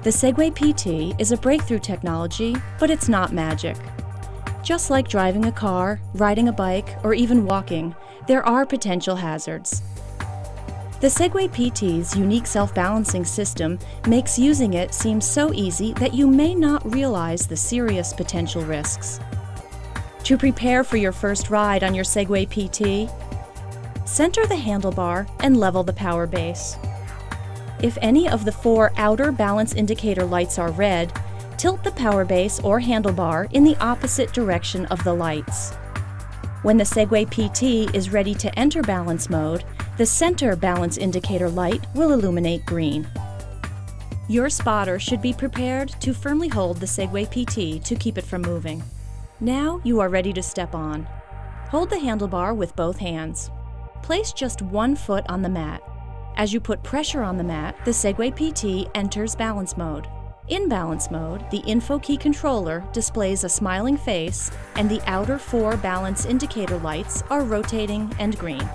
The Segway PT is a breakthrough technology, but it's not magic. Just like driving a car, riding a bike, or even walking, there are potential hazards. The Segway PT's unique self-balancing system makes using it seem so easy that you may not realize the serious potential risks. To prepare for your first ride on your Segway PT, center the handlebar and level the power base. If any of the 4 outer balance indicator lights are red, tilt the power base or handlebar in the opposite direction of the lights. When the Segway PT is ready to enter balance mode, the center balance indicator light will illuminate green. Your spotter should be prepared to firmly hold the Segway PT to keep it from moving. Now you are ready to step on. Hold the handlebar with both hands. Place just 1 foot on the mat. As you put pressure on the mat, the Segway PT enters balance mode. In balance mode, the info key controller displays a smiling face and the outer 4 balance indicator lights are rotating and green.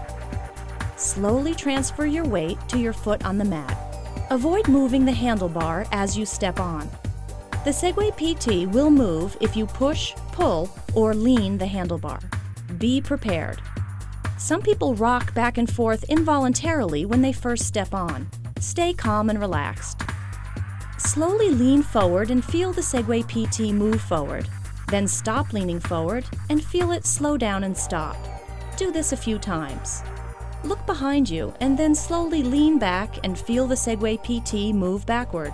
Slowly transfer your weight to your foot on the mat. Avoid moving the handlebar as you step on. The Segway PT will move if you push, pull, or lean the handlebar. Be prepared. Some people rock back and forth involuntarily when they first step on. Stay calm and relaxed. Slowly lean forward and feel the Segway PT move forward. Then stop leaning forward and feel it slow down and stop. Do this a few times. Look behind you and then slowly lean back and feel the Segway PT move backward.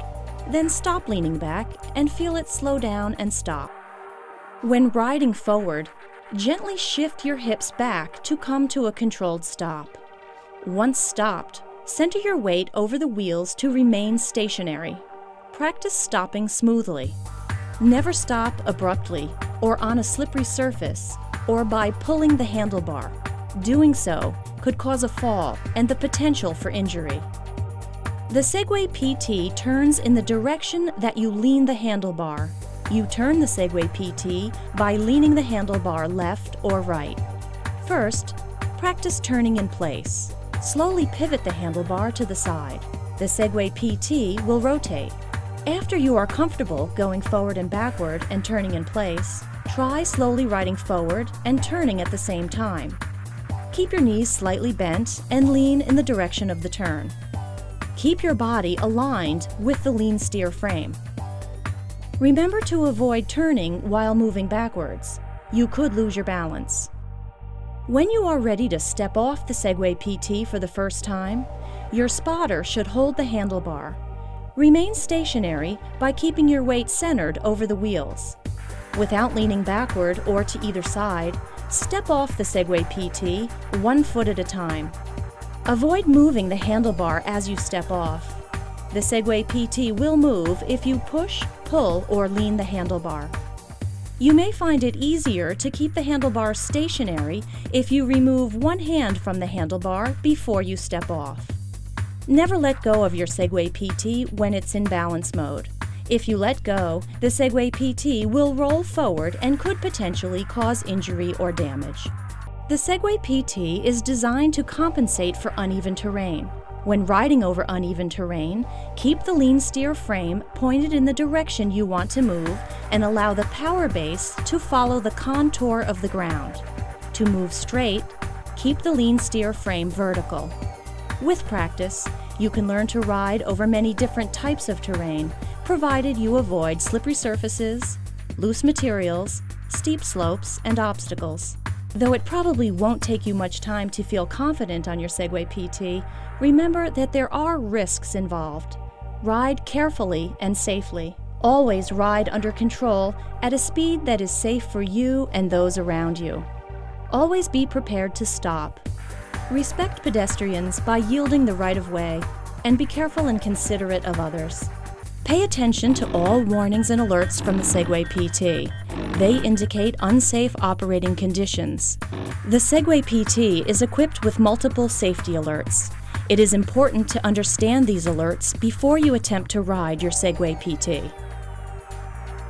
Then stop leaning back and feel it slow down and stop. When riding forward, gently shift your hips back to come to a controlled stop. Once stopped, center your weight over the wheels to remain stationary. Practice stopping smoothly. Never stop abruptly or on a slippery surface or by pulling the handlebar. Doing so could cause a fall and the potential for injury. The Segway PT turns in the direction that you lean the handlebar. You turn the Segway PT by leaning the handlebar left or right. First, practice turning in place. Slowly pivot the handlebar to the side. The Segway PT will rotate. After you are comfortable going forward and backward and turning in place, try slowly riding forward and turning at the same time. Keep your knees slightly bent and lean in the direction of the turn. Keep your body aligned with the lean steer frame. Remember to avoid turning while moving backwards. You could lose your balance. When you are ready to step off the Segway PT for the first time, your spotter should hold the handlebar. Remain stationary by keeping your weight centered over the wheels. Without leaning backward or to either side, step off the Segway PT 1 foot at a time. Avoid moving the handlebar as you step off. The Segway PT will move if you push, pull, or lean the handlebar. You may find it easier to keep the handlebar stationary if you remove 1 hand from the handlebar before you step off. Never let go of your Segway PT when it's in balance mode. If you let go, the Segway PT will roll forward and could potentially cause injury or damage. The Segway PT is designed to compensate for uneven terrain. When riding over uneven terrain, keep the lean steer frame pointed in the direction you want to move and allow the power base to follow the contour of the ground. To move straight, keep the lean steer frame vertical. With practice, you can learn to ride over many different types of terrain, provided you avoid slippery surfaces, loose materials, steep slopes, and obstacles. Though it probably won't take you much time to feel confident on your Segway PT, remember that there are risks involved. Ride carefully and safely. Always ride under control at a speed that is safe for you and those around you. Always be prepared to stop. Respect pedestrians by yielding the right-of-way, and be careful and considerate of others. Pay attention to all warnings and alerts from the Segway PT. They indicate unsafe operating conditions. The Segway PT is equipped with multiple safety alerts. It is important to understand these alerts before you attempt to ride your Segway PT.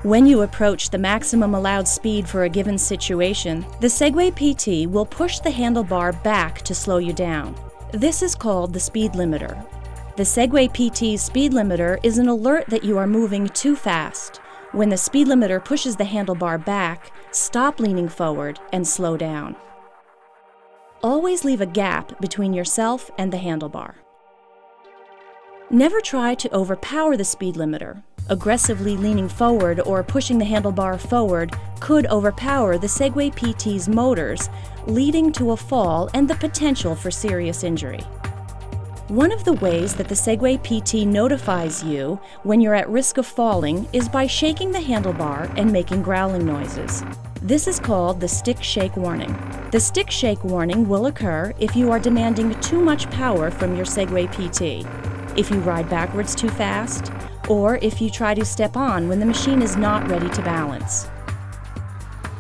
When you approach the maximum allowed speed for a given situation, the Segway PT will push the handlebar back to slow you down. This is called the speed limiter. The Segway PT's speed limiter is an alert that you are moving too fast. When the speed limiter pushes the handlebar back, stop leaning forward and slow down. Always leave a gap between yourself and the handlebar. Never try to overpower the speed limiter. Aggressively leaning forward or pushing the handlebar forward could overpower the Segway PT's motors, leading to a fall and the potential for serious injury. One of the ways that the Segway PT notifies you when you're at risk of falling is by shaking the handlebar and making growling noises. This is called the stick shake warning. The stick shake warning will occur if you are demanding too much power from your Segway PT, if you ride backwards too fast, or if you try to step on when the machine is not ready to balance.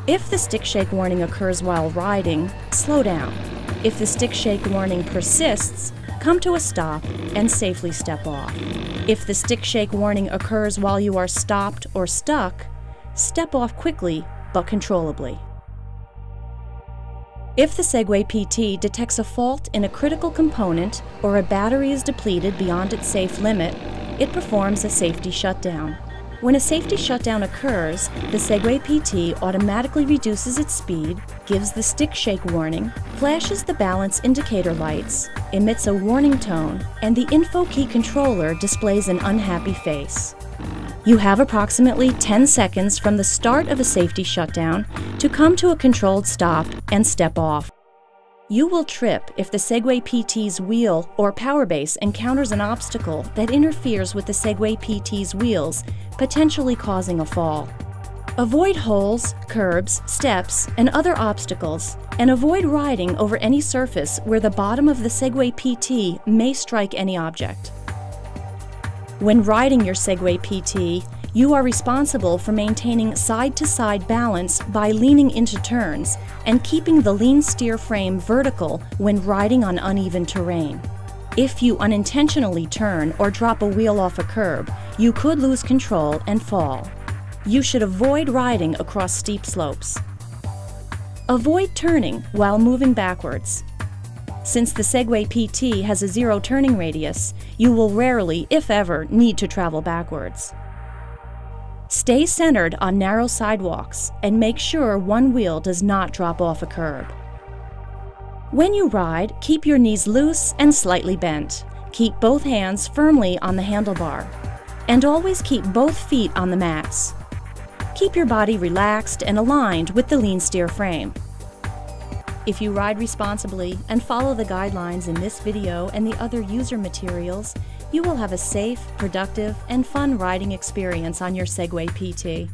If the stick shake warning occurs while riding, slow down. If the stick shake warning persists, come to a stop and safely step off. If the stick shake warning occurs while you are stopped or stuck, step off quickly but controllably. If the Segway PT detects a fault in a critical component or a battery is depleted beyond its safe limit, it performs a safety shutdown. When a safety shutdown occurs, the Segway PT automatically reduces its speed, gives the stick shake warning, flashes the balance indicator lights, emits a warning tone, and the info key controller displays an unhappy face. You have approximately 10 seconds from the start of a safety shutdown to come to a controlled stop and step off. You will trip if the Segway PT's wheel or power base encounters an obstacle that interferes with the Segway PT's wheels, potentially causing a fall. Avoid holes, curbs, steps, and other obstacles, and avoid riding over any surface where the bottom of the Segway PT may strike any object. When riding your Segway PT, you are responsible for maintaining side-to-side balance by leaning into turns and keeping the lean steer frame vertical when riding on uneven terrain. If you unintentionally turn or drop a wheel off a curb, you could lose control and fall. You should avoid riding across steep slopes. Avoid turning while moving backwards. Since the Segway PT has a zero turning radius, you will rarely, if ever, need to travel backwards. Stay centered on narrow sidewalks and make sure one wheel does not drop off a curb. When you ride, keep your knees loose and slightly bent. Keep both hands firmly on the handlebar. And always keep both feet on the mats. Keep your body relaxed and aligned with the lean steer frame. If you ride responsibly and follow the guidelines in this video and the other user materials, you will have a safe, productive, and fun riding experience on your Segway PT.